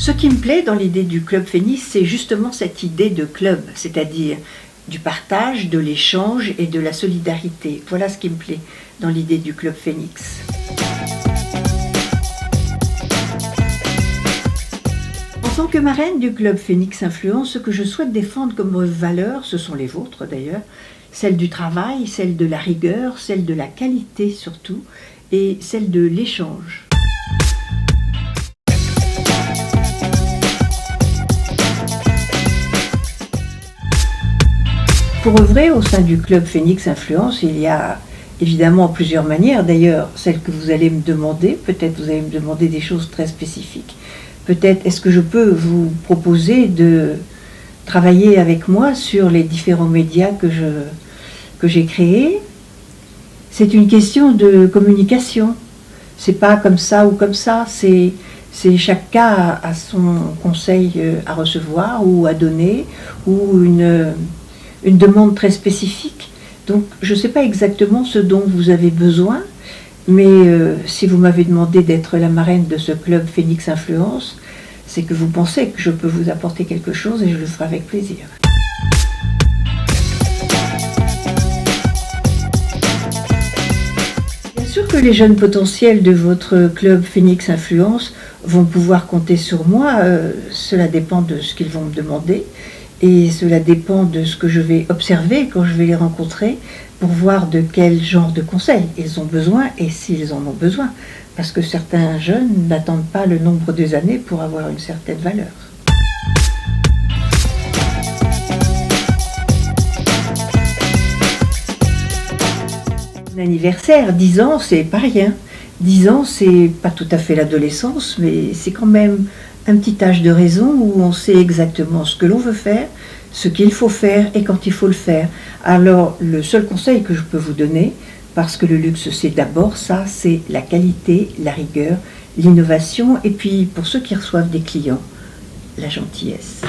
Ce qui me plaît dans l'idée du Club Phénix, c'est justement cette idée de club, c'est-à-dire du partage, de l'échange et de la solidarité. Voilà ce qui me plaît dans l'idée du Club Phénix. En tant que marraine du Club Phénix Influence, ce que je souhaite défendre comme valeurs, ce sont les vôtres d'ailleurs, celle du travail, celle de la rigueur, celle de la qualité surtout, et celle de l'échange. Pour œuvrer au sein du Club Phénix Influence, il y a évidemment plusieurs manières. D'ailleurs, celle que vous allez me demander, peut-être vous allez me demander des choses très spécifiques. Peut-être est-ce que je peux vous proposer de travailler avec moi sur les différents médias que j'ai créés. C'est une question de communication. C'est pas comme ça ou comme ça. C'est chaque cas a son conseil à recevoir ou à donner ou une demande très spécifique. Donc je ne sais pas exactement ce dont vous avez besoin, mais si vous m'avez demandé d'être la marraine de ce Club Phénix Influence, c'est que vous pensez que je peux vous apporter quelque chose et je le ferai avec plaisir. Bien sûr que les jeunes potentiels de votre Club Phénix Influence vont pouvoir compter sur moi, cela dépend de ce qu'ils vont me demander. Et cela dépend de ce que je vais observer quand je vais les rencontrer pour voir de quel genre de conseils ils ont besoin et s'ils en ont besoin. Parce que certains jeunes n'attendent pas le nombre des années pour avoir une certaine valeur. Mon anniversaire, 10 ans, c'est pas rien. 10 ans, c'est pas tout à fait l'adolescence, mais c'est quand même un petit âge de raison où on sait exactement ce que l'on veut faire, ce qu'il faut faire et quand il faut le faire. Alors, le seul conseil que je peux vous donner, parce que le luxe c'est d'abord ça, c'est la qualité, la rigueur, l'innovation et puis pour ceux qui reçoivent des clients, la gentillesse.